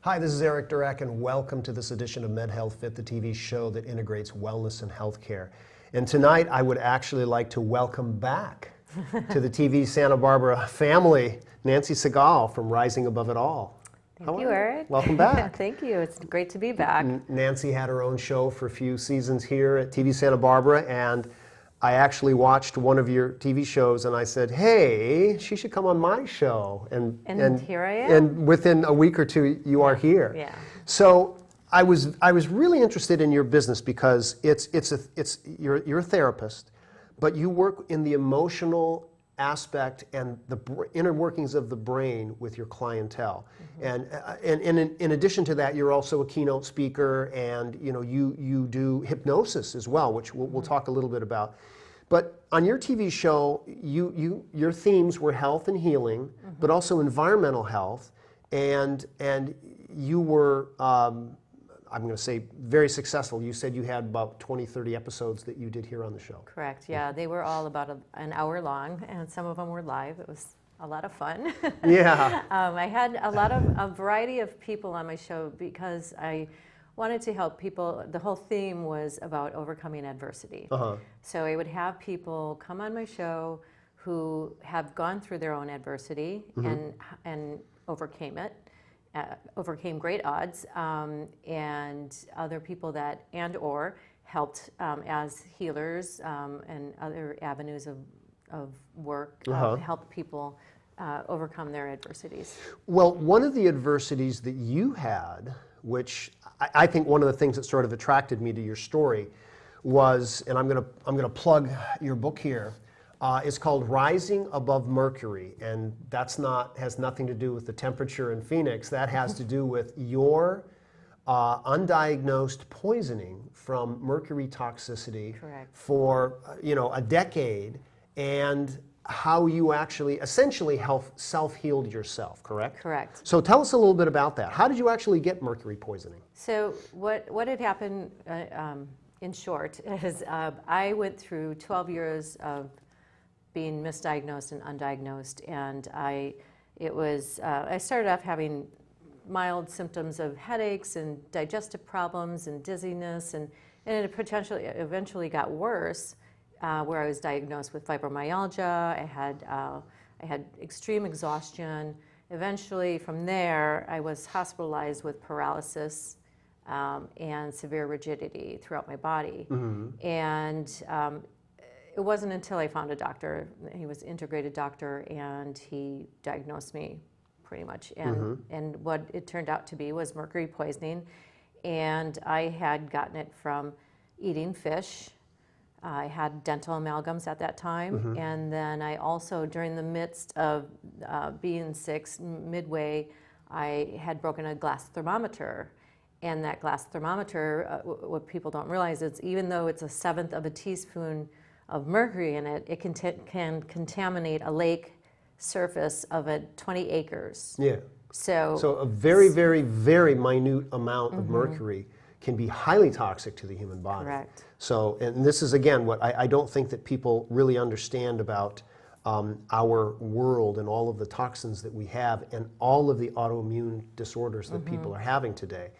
Hi, this is Eric Durek, and welcome to this edition of MedHealth Fit, the TV show that integrates wellness and healthcare. And tonight, I would actually like to welcome back to the TV Santa Barbara family, Nancy Seagal from Rising Above It All. Thank you, Eric. Welcome back. Thank you. It's great to be back. Nancy had her own show for a few seasons here at TV Santa Barbara, and I actually watched one of your TV shows and I said, hey, she should come on my show. And here I am. And within a week or two, you are here. Yeah. So I was really interested in your business because you're a therapist, but you work in the emotional aspect and the inner workings of the brain with your clientele. Mm-hmm. And in addition to that, you're also a keynote speaker, and you do hypnosis as well, which we'll talk a little bit about. But on your TV show, your themes were health and healing, mm-hmm. but also environmental health, and you were, I'm going to say, very successful. You said you had about 20, 30 episodes that you did here on the show. Correct, yeah. They were all about an hour long, and some of them were live. It was a lot of fun. Yeah. I had a variety of people on my show because I wanted to help people. The whole theme was about overcoming adversity. Uh-huh. So I would have people come on my show who have gone through their own adversity, mm-hmm. and overcame it. Overcame great odds, and other people that or helped as healers and other avenues of work, uh-huh. help people overcome their adversities. Well, one of the adversities that you had, which I think one of the things that sort of attracted me to your story was, and I'm gonna plug your book here. It's called Rising Above Mercury, and has nothing to do with the temperature in Phoenix. That has to do with your undiagnosed poisoning from mercury toxicity. Correct. For a decade, and how you actually essentially self-healed yourself, correct? Correct. So tell us a little bit about that. How did you actually get mercury poisoning? So what had happened, in short, is I went through 12 years of being misdiagnosed and undiagnosed, and I started off having mild symptoms of headaches and digestive problems and dizziness, and it eventually got worse, where I was diagnosed with fibromyalgia. I had extreme exhaustion. Eventually, from there, I was hospitalized with paralysis and severe rigidity throughout my body, mm-hmm. and it wasn't until I found a doctor. He was an integrated doctor, and he diagnosed me pretty much. And mm-hmm. and what it turned out to be was mercury poisoning, and I had gotten it from eating fish. I had dental amalgams at that time, mm-hmm. and then I also, during the midst of being sick, midway, I had broken a glass thermometer. And that glass thermometer, what people don't realize is, even though it's 1/7 of a teaspoon of mercury in it, it can contaminate a lake surface of 20 acres. Yeah. So a very, very, very minute amount of mm-hmm. mercury can be highly toxic to the human body. Correct. So, and this is again what I don't think that people really understand about our world and all of the toxins that we have and all of the autoimmune disorders that mm-hmm. people are having today.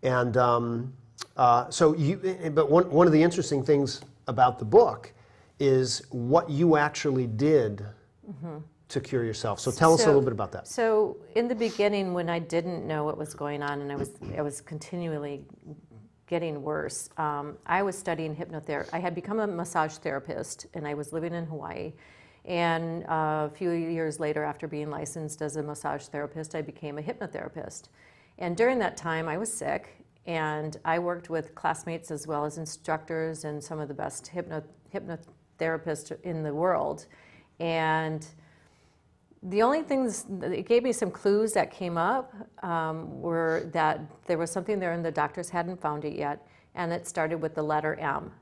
And but one of the interesting things about the book is what you actually did mm-hmm. to cure yourself. So tell us a little bit about that. So in the beginning, when I didn't know what was going on, and I was continually getting worse, I was studying hypnotherapy. I had become a massage therapist, and I was living in Hawaii. And a few years later, after being licensed as a massage therapist, I became a hypnotherapist. And during that time, I was sick, and I worked with classmates as well as instructors and some of the best hypnotherapists in the world. And the only things it gave me some clues that came up were that there was something there and the doctors hadn't found it yet, and it started with the letter M.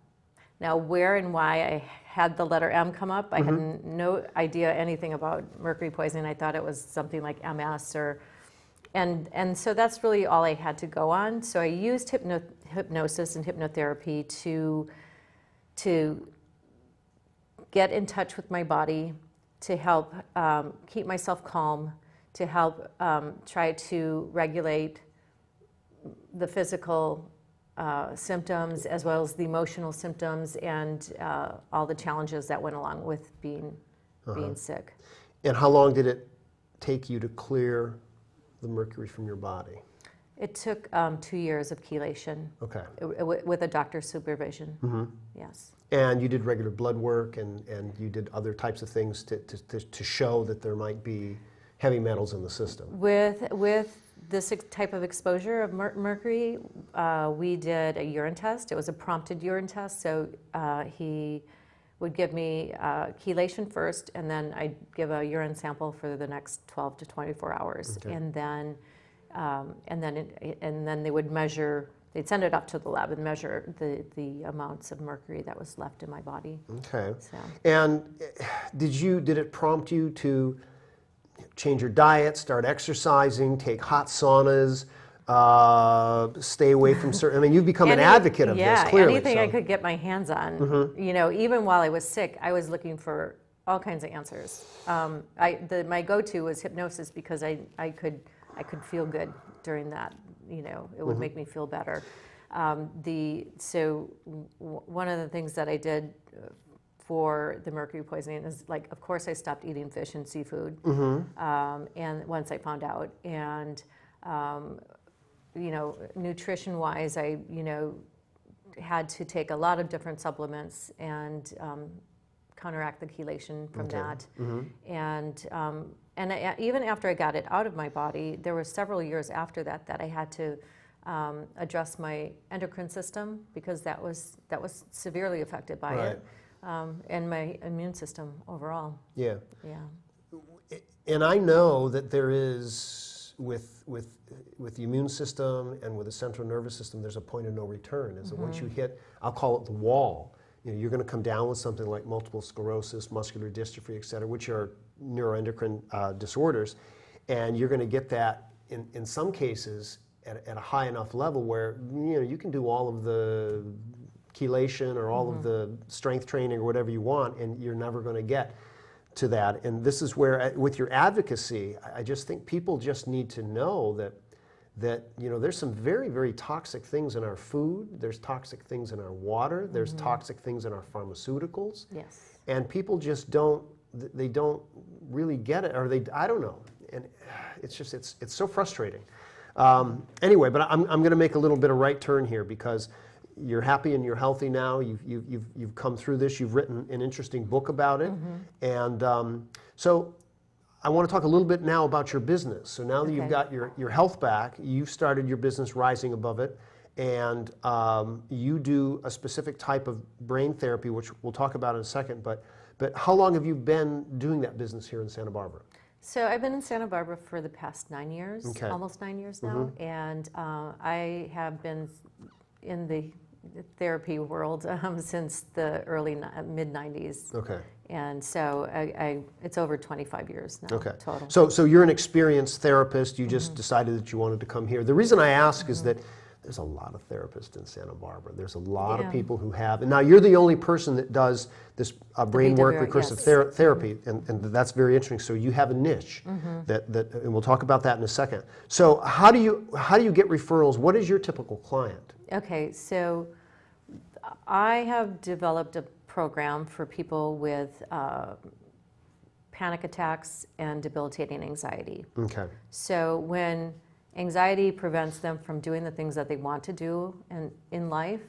Now, where and why I had the letter M come up, I mm-hmm. had no idea anything about mercury poisoning. I thought it was something like MS and so that's really all I had to go on. So I used hypnosis and hypnotherapy to get in touch with my body, to help keep myself calm, to help try to regulate the physical symptoms as well as the emotional symptoms and all the challenges that went along with being sick. And how long did it take you to clear the mercury from your body? It took 2 years of chelation. Okay. With a doctor's supervision. Mm-hmm. Yes. And you did regular blood work, and you did other types of things to show that there might be heavy metals in the system. With this type of exposure of mercury, we did a urine test. It was a prompted urine test, so he would give me chelation first, and then I'd give a urine sample for the next 12 to 24 hours. Okay. And then they would measure. They'd send it up to the lab and measure the amounts of mercury that was left in my body. Okay. So. And did it prompt you to change your diet, start exercising, take hot saunas, stay away from certain? I mean, you've become an advocate of this, clearly. Anything I could get my hands on. Mm-hmm. You know, even while I was sick, I was looking for all kinds of answers. My go-to was hypnosis because I could feel good during that. You know, it would make me feel better. One of the things that I did for the mercury poisoning is, like, of course, I stopped eating fish and seafood. And once I found out, and you know, nutrition-wise, I had to take a lot of different supplements and counteract the chelation from that. And even after I got it out of my body, there were several years after that I had to address my endocrine system because that was severely affected by it, and my immune system overall. Yeah. Yeah. And I know that there is, with the immune system and with the central nervous system, there's a point of no return. Is that once you hit, I'll call it the wall, you're going to come down with something like multiple sclerosis, muscular dystrophy, et cetera, which are neuroendocrine disorders, and you're going to get that in some cases at a high enough level where you can do all of the chelation or all of the strength training or whatever you want, and you're never going to get to that. And this is where, with your advocacy, I just think people just need to know that there's some very, very toxic things in our food, there's toxic things in our water, there's toxic things in our pharmaceuticals. Yes. And people just don't really get it, or I don't know. And it's just, it's so frustrating. Anyway, but I'm going to make a little bit of right turn here because you're happy and you're healthy now. You've come through this. You've written an interesting book about it. And so I want to talk a little bit now about your business. So now that you've got your health back, you've started your business Rising Above It, and you do a specific type of brain therapy, which we'll talk about in a second. But how long have you been doing that business here in Santa Barbara? So I've been in Santa Barbara for the past 9 years, almost 9 years now, and I have been in the therapy world since the early mid-90s. Okay. And so it's over 25 years now total. So you're an experienced therapist. You just decided that you wanted to come here. The reason I ask is that there's a lot of therapists in Santa Barbara. There's a lot of people who have, and now you're the only person that does this brain work recursive therapy, and that's very interesting. So you have a niche that, and we'll talk about that in a second. So how do you get referrals? What is your typical client? Okay, so I have developed a program for people with panic attacks and debilitating anxiety. Okay. So when anxiety prevents them from doing the things that they want to do in life,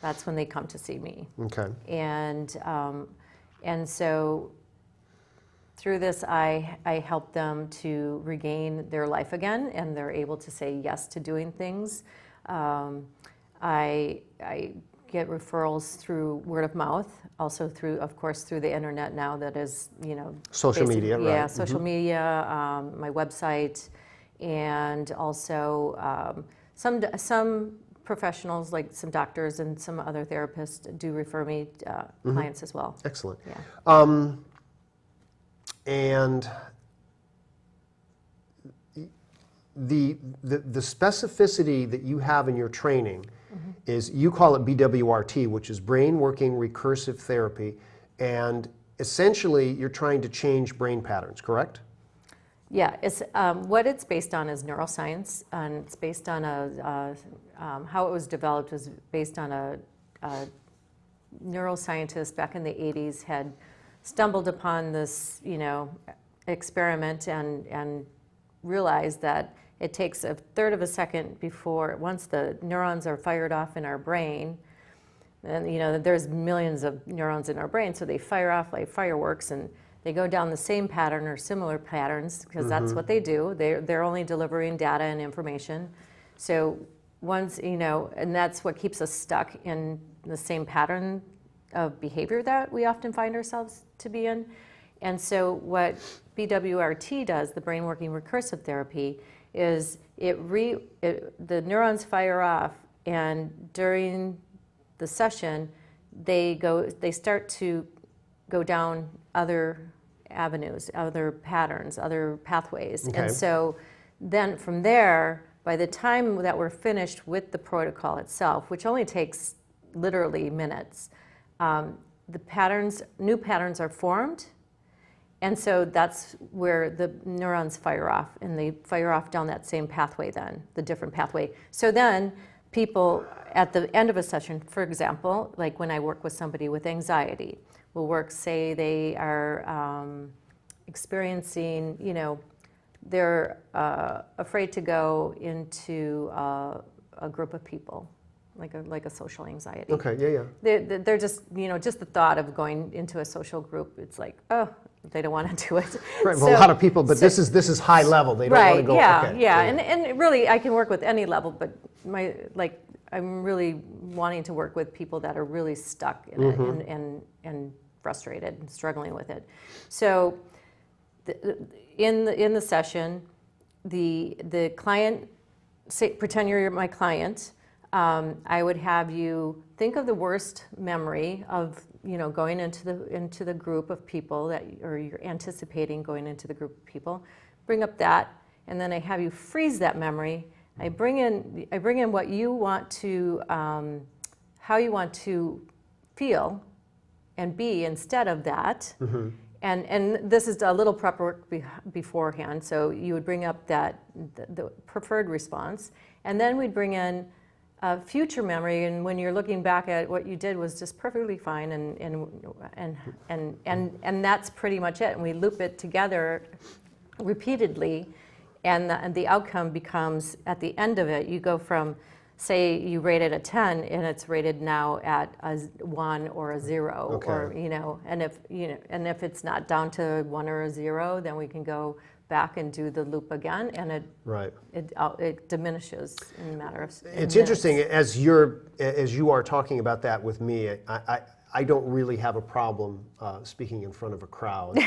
that's when they come to see me. Okay. And so through this, I help them to regain their life again, and they're able to say yes to doing things. I get referrals through word of mouth, also through, of course, through the internet now. That is, social media, right? Yeah, social media, my website. And also some professionals, like some doctors and some other therapists, do refer me clients as well. Excellent. Yeah. And the specificity that you have in your training is, you call it BWRT, which is brain working recursive therapy, and essentially you're trying to change brain patterns, correct? Yeah, it's what it's based on is neuroscience, and it's based on how it was developed was based on a neuroscientist back in the 80s had stumbled upon this, experiment and realized that it takes a third of a second before, once the neurons are fired off in our brain, and there's millions of neurons in our brain, so they fire off like fireworks, and they go down the same pattern or similar patterns because that's what they do. They're only delivering data and information. So once, and that's what keeps us stuck in the same pattern of behavior that we often find ourselves to be in. And so what BWRT does, the brain working recursive therapy, is the neurons fire off, and during the session, they start to go down other avenues, other patterns, other pathways. Okay. And so then from there, by the time that we're finished with the protocol itself, which only takes literally minutes, new patterns are formed. And so that's where the neurons fire off, and they fire off down that same pathway then, the different pathway. So then people at the end of a session, for example, like when I work with somebody with anxiety, we'll work, say they are experiencing, they're afraid to go into a group of people, like a social anxiety. Okay, yeah. They're just, just the thought of going into a social group, it's like, oh, they don't want to do it. Right, well, a lot of people, but this is high level. They don't want to go. Yeah, okay, yeah, and really, I can work with any level, but I'm really wanting to work with people that are really stuck in it and frustrated and struggling with it. So, in the session, the client, pretend you're my client. I would have you think of the worst memory of going into the group of people or you're anticipating going into the group of people. Bring up that, and then I have you freeze that memory. I bring in what you want to, how you want to feel and be instead of that. Mm-hmm. And this is a little prep work beforehand. So you would bring up the preferred response, and then we'd bring in a future memory. And when you're looking back at what you did was just perfectly fine, and that's pretty much it. And we loop it together repeatedly. And the outcome becomes, at the end of it, you go from, say you rate it a 10, and it's rated now at a 1 or a 0, okay. Or and if it's not down to 1 or a 0, then we can go back and do the loop again, and it diminishes in a matter of It's minutes. interesting as you are talking about that with me. I don't really have a problem speaking in front of a crowd.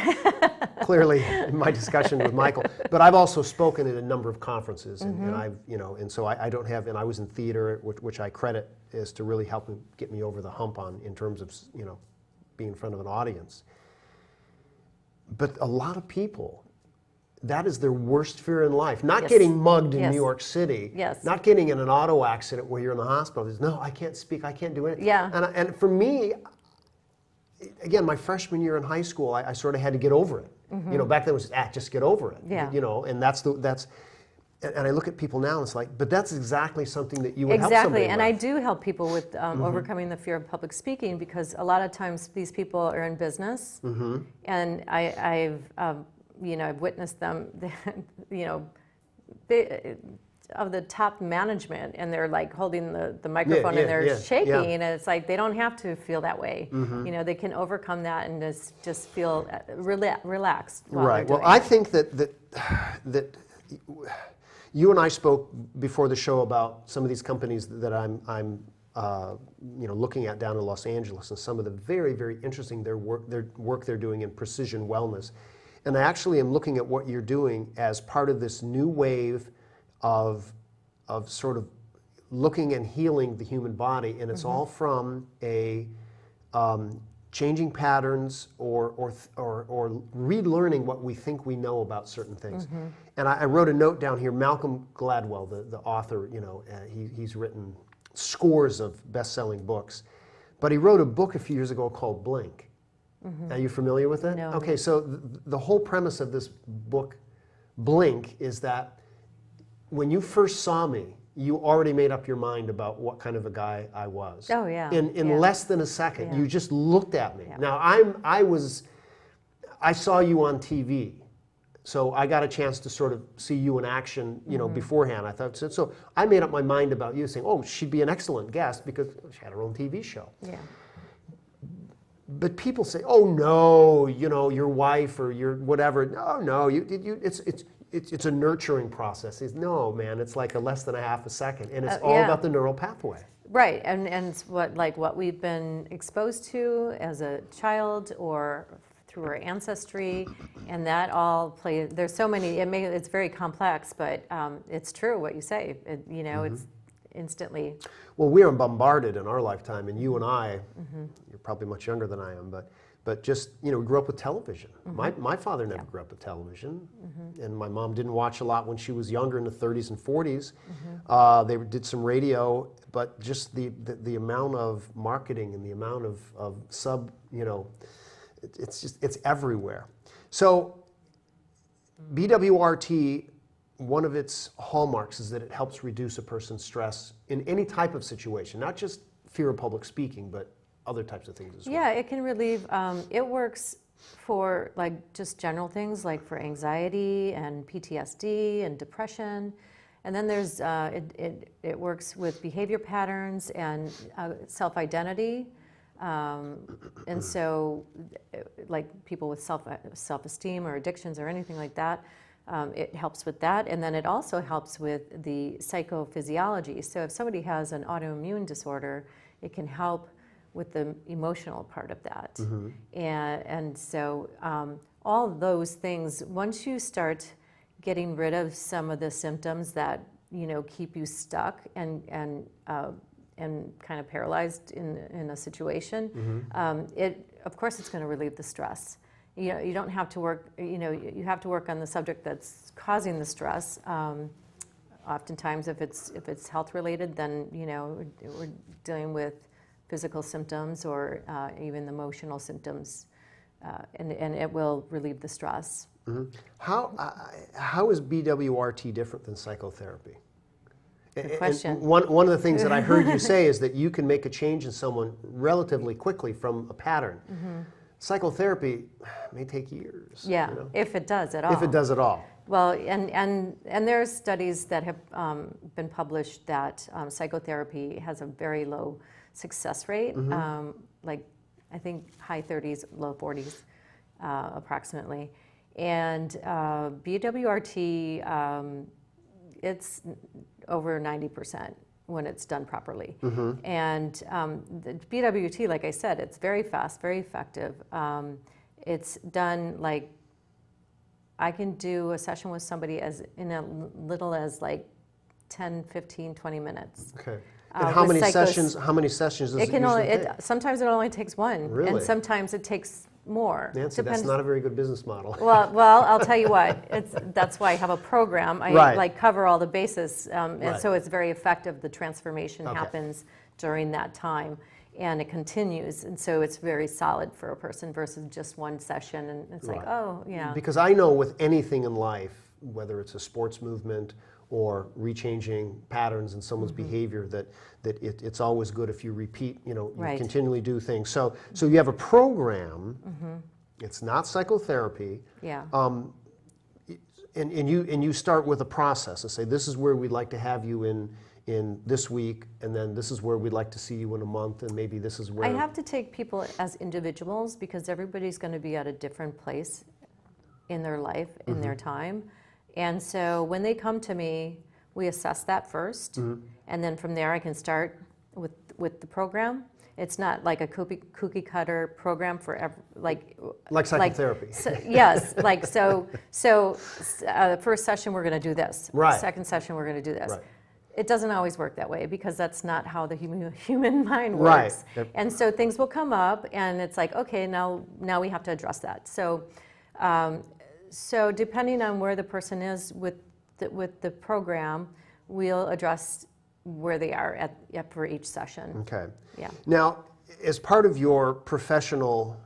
Clearly, in my discussion with Michael, but I've also spoken at a number of conferences, and I've and so I don't have. And I was in theater, which I credit is to really helping get me over the hump in terms of being in front of an audience. But a lot of people, that is their worst fear in life. Not getting mugged in New York City. Yes. Not getting in an auto accident where you're in the hospital. No, I can't speak. I can't do anything. Yeah. And for me, again, my freshman year in high school, I sort of had to get over it. Back then it was just get over it. Yeah. And and I look at people now and it's like, but that's exactly something that you would help somebody Exactly, and with. I do help people with overcoming the fear of public speaking, because a lot of times these people are in business, and I've witnessed them, of the top management, and they're like holding the microphone and they're shaking, and it's like they don't have to feel that way. They can overcome that and just feel relaxed while Right. they're Well, doing I think that you and I spoke before the show about some of these companies that I'm looking at down in Los Angeles, and some of the very, very interesting work they're doing in precision wellness. And I actually am looking at what you're doing as part of this new wave of sort of looking and healing the human body, and it's all from a changing patterns or relearning what we think we know about certain things. And I wrote a note down here. Malcolm Gladwell, the author, he's written scores of best-selling books, but he wrote a book a few years ago called Blink. Are you familiar with it? No. Okay, so the whole premise of this book blink is that when you first saw me, you already made up your mind about what kind of a guy I was. Oh, yeah. In less than a second, Yeah. you just looked at me. Yeah. Now I saw you on TV, so I got a chance to sort of see you in action, beforehand. I thought so. I made up my mind about you, saying, "Oh, she'd be an excellent guest because she had her own TV show." Yeah. But people say, "Oh no, your wife or your whatever." No, it's a nurturing process. No, man, it's like less than a half a second, and it's all yeah. about the neural pathway. Right, and it's what we've been exposed to as a child or through our ancestry, and that all play. There's so many. It's very complex, but it's true what you say. It's instantly. Well, we are bombarded in our lifetime, and you and I, you're probably much younger than I am, but just, we grew up with television. My father never grew up with television, and my mom didn't watch a lot when she was younger in the 30s and 40s. They did some radio, but just the amount of marketing and the amount of it's everywhere. So BWRT, one of its hallmarks is that it helps reduce a person's stress in any type of situation, not just fear of public speaking, but other types of things as well. Yeah, it can relieve. It works for just general things like for anxiety and PTSD and depression. And then there's it works with behavior patterns and self-identity. And so like people with self-esteem or addictions or anything like that, it helps with that. And then it also helps with the psychophysiology. So if somebody has an autoimmune disorder, it can help with the emotional part of that. And so all of those things, once you start getting rid of some of the symptoms that keep you stuck and kind of paralyzed in a situation, of course it's going to relieve the stress. You don't have to work. You have to work on the subject that's causing the stress. Oftentimes, if it's health related, then we're dealing with physical symptoms or even emotional symptoms, and it will relieve the stress. How is BWRT different than psychotherapy? Good question. And one of the things that I heard you say is that you can make a change in someone relatively quickly from a pattern. Psychotherapy may take years. Yeah, if it does at all. If it does at all. Well, and there's studies that have been published that psychotherapy has a very low success rate, like I think high 30s, low 40s, approximately. And BWRT, it's over 90% when it's done properly. And the BWRT, like I said, it's very fast, very effective. It's done I can do a session with somebody in a little as 10, 15, 20 minutes. Okay. And how many sessions does it usually take? Sometimes it only takes one. Really? And sometimes it takes more. Nancy, that's not a very good business model. Well, I'll tell you what. That's why I have a program. I cover all the bases, and so it's very effective. The transformation happens during that time, and it continues, and so it's very solid for a person versus just one session. And it's Because I know with anything in life, whether it's a sports movement or rechanging patterns in someone's behavior, that it's always good if you repeat, you continually do things. So you have a program. It's not psychotherapy. Yeah. And you start with a process and say, this is where we'd like to have you in this week, and then this is where we'd like to see you in a month, and maybe this is where. I have to take people as individuals because everybody's going to be at a different place in their life, in their time. And so when they come to me, we assess that first, and then from there I can start with the program. It's not like a cookie cutter program for like psychotherapy. Yes, the first session we're going to do this. Right. Second session we're going to do this. Right. It doesn't always work that way because that's not how the human mind works. Right. And so things will come up, and it's like, okay, now we have to address that. So. So depending on where the person is with the program, we'll address where they are for each session. Okay. Yeah. Now, as part of your professional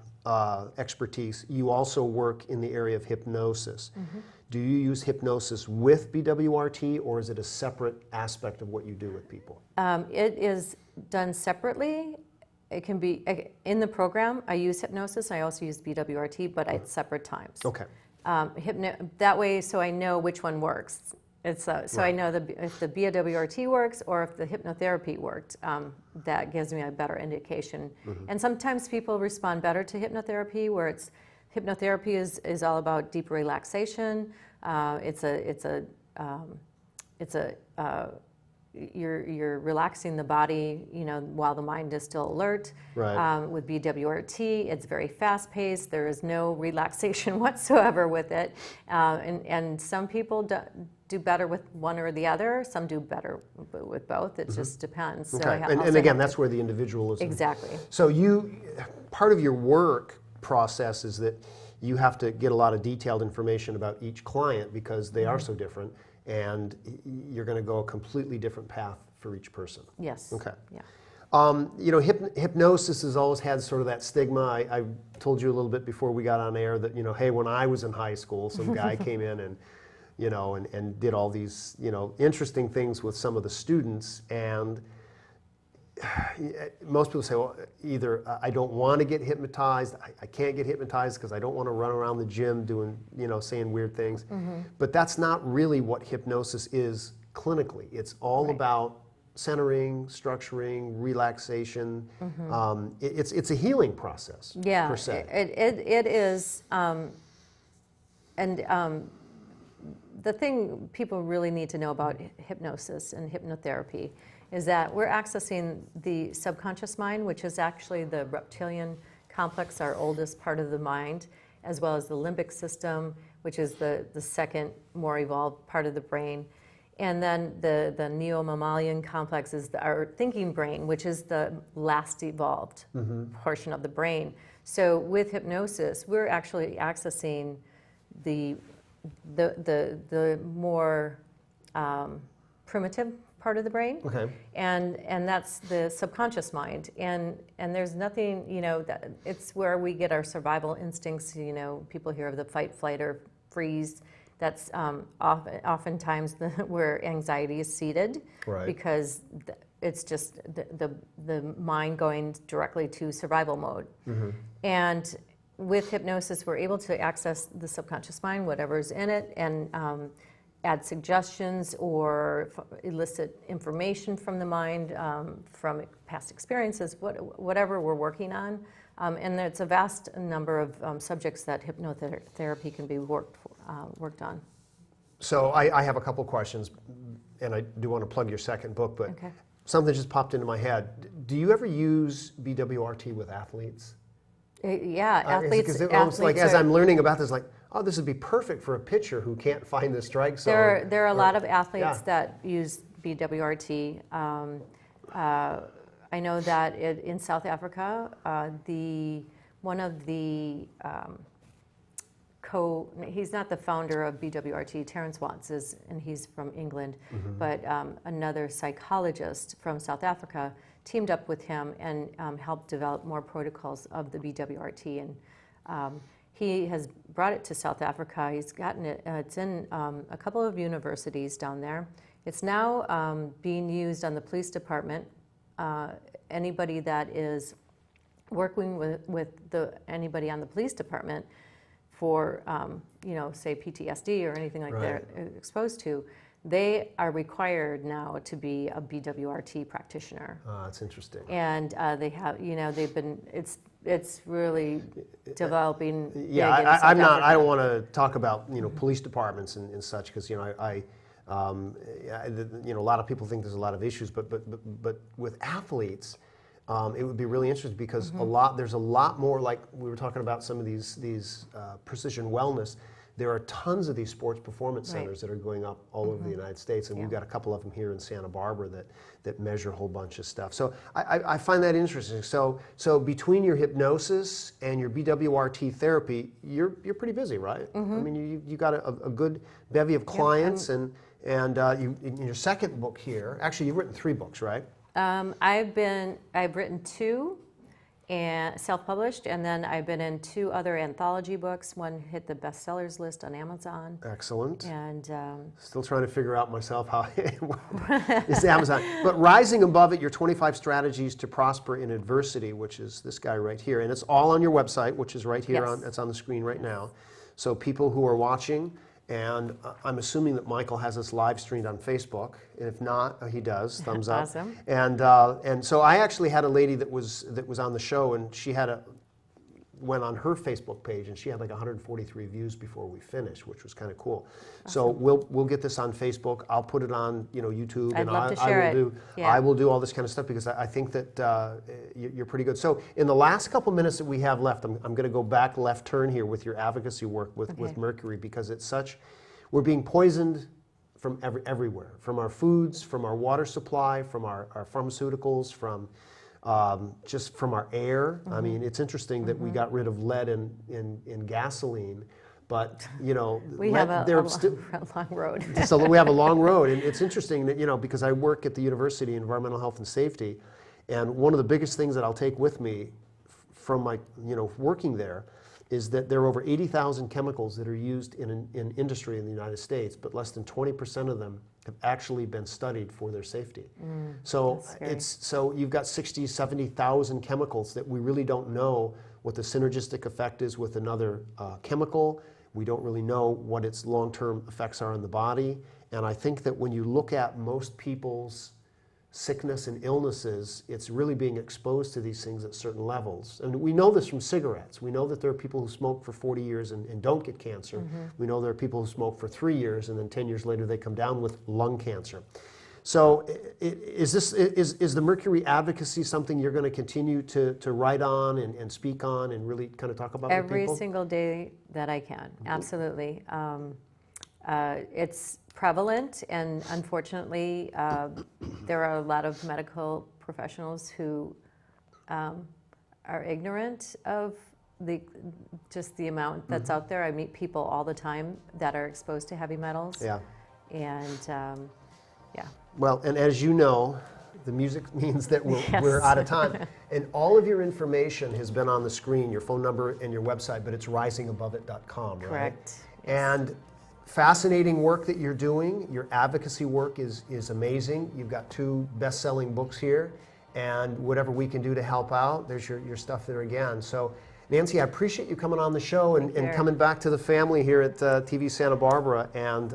expertise, you also work in the area of hypnosis. Do you use hypnosis with BWRT, or is it a separate aspect of what you do with people? It is done separately. It can be, in the program, I use hypnosis. I also use BWRT, but at separate times. Okay. That way, so I know which one works. So I know if the BWRT works or if the hypnotherapy worked. That gives me a better indication. And sometimes people respond better to hypnotherapy, where hypnotherapy is all about deep relaxation. You're relaxing the body, while the mind is still alert. Right. With BWRT, it's very fast-paced. There is no relaxation whatsoever with it, and some people do better with one or the other. Some do better with both. It just depends. Okay. So and again, that's where the individualism. Exactly. So part of your work process is that you have to get a lot of detailed information about each client because they are so different, and you're going to go a completely different path for each person. Yes. Okay. Yeah. Hypnosis has always had sort of that stigma. I told you a little bit before we got on air that, hey, when I was in high school, some guy came in and, and did all these, interesting things with some of the students, and most people say, well, either I don't want to get hypnotized, I can't get hypnotized because I don't want to run around the gym doing, saying weird things. But that's not really what hypnosis is clinically. It's all about centering, structuring, relaxation. It's a healing process, per se. It is. The thing people really need to know about hypnosis and hypnotherapy is that we're accessing the subconscious mind, which is actually the reptilian complex, our oldest part of the mind, as well as the limbic system, which is the second more evolved part of the brain. And then the neo-mammalian complex is our thinking brain, which is the last evolved portion of the brain. So with hypnosis, we're actually accessing the more primitive part of the brain, and that's the subconscious mind, and there's nothing, that it's where we get our survival instincts. People hear of the fight, flight, or freeze. That's oftentimes where anxiety is seated, because it's just the mind going directly to survival mode. And with hypnosis, we're able to access the subconscious mind, whatever's in it, and add suggestions or elicit information from the mind, from past experiences, whatever we're working on. And it's a vast number of subjects that hypnotherapy can be worked on. So I have a couple questions, and I do want to plug your second book, but something just popped into my head. Do you ever use BWRT with athletes? Yeah, athletes. Almost like as I'm learning about this, like, oh, this would be perfect for a pitcher who can't find the strike zone. There are a lot of athletes that use BWRT. I know that in South Africa, one of the he's not the founder of BWRT, Terrence Watts is, and he's from England, but another psychologist from South Africa teamed up with him and helped develop more protocols of the BWRT, and he has brought it to South Africa. He's gotten it, it's in a couple of universities down there. It's now being used on the police department. Anybody that is working with anybody on the police department for, say PTSD or anything like that exposed to, they are required now to be a BWRT practitioner. That's interesting. And they have, they've been, it's really developing. Yeah, I don't want to talk about, police departments and such, because, a lot of people think there's a lot of issues, but with athletes, it would be really interesting because there's a lot more, like we were talking about some of these precision wellness. There are tons of these sports performance centers that are going up all over the United States, and we've got a couple of them here in Santa Barbara that measure a whole bunch of stuff. So I find that interesting. So between your hypnosis and your BWRT therapy, you're pretty busy, right? I mean, you got a good bevy of clients, and you, in your second book here, actually you've written 3 books, right? I've written 2. and self-published, and then I've been in 2 other anthology books. One hit the bestsellers list on Amazon. Excellent. And Still trying to figure out myself how it's Amazon. But Rising Above It, your 25 strategies to prosper in adversity, which is this guy right here. And it's all on your website, which is right here. Yes. It's on the screen right now. So people who are watching, and I'm assuming that Michael has this live streamed on Facebook. And if not, he does. Thumbs up. Awesome. And so I actually had a lady that was on the show, and she went on her Facebook page, and she had like 143 views before we finished, which was kind of cool. Awesome. So we'll get this on Facebook. I'll put it on YouTube, I'd and love to share it. Yeah. I will do all this kind of stuff because I think that you're pretty good. So in the last couple minutes that we have left, I'm going to go back left turn here with your advocacy work with mercury, because we're being poisoned from everywhere, from our foods, from our water supply, from our pharmaceuticals, from just from our air. I mean, it's interesting that we got rid of lead in gasoline, but we have a long road. So we have a long road, and it's interesting that because I work at the University of Environmental Health and Safety, and one of the biggest things that I'll take with me from my working there is that there are over 80,000 chemicals that are used in industry in the United States, but less than 20% of them have actually been studied for their safety. So you've got 60, 70,000 chemicals that we really don't know what the synergistic effect is with another chemical. We don't really know what its long-term effects are on the body. And I think that when you look at most people's sickness and illnesses, it's really being exposed to these things at certain levels. And we know this from cigarettes. We know that there are people who smoke for 40 years and don't get cancer. We know there are people who smoke for 3 years and then 10 years later they come down with lung cancer. So is the mercury advocacy something you're going to continue to write on and speak on and really kind of talk about with people? Every single day that I can, absolutely. It's prevalent, and unfortunately, there are a lot of medical professionals who are ignorant of just the amount that's out there. I meet people all the time that are exposed to heavy metals. Yeah. And Well, and as you know, the music means that we're out of time. And all of your information has been on the screen, your phone number and your website, but it's risingaboveit.com, right? Correct. Yes. And fascinating work that you're doing. Your advocacy work is amazing. You've got 2 best-selling books here, and whatever we can do to help out, there's your stuff there again. So Nancy, I appreciate you coming on the show and coming back to the family here at TV Santa Barbara, and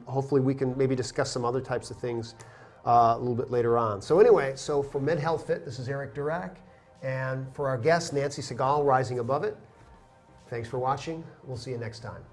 hopefully we can maybe discuss some other types of things a little bit later on. So anyway, for Med Health Fit, this is Eric Durack, and for our guest, Nancy Seagal, Rising Above It, thanks for watching. We'll see you next time.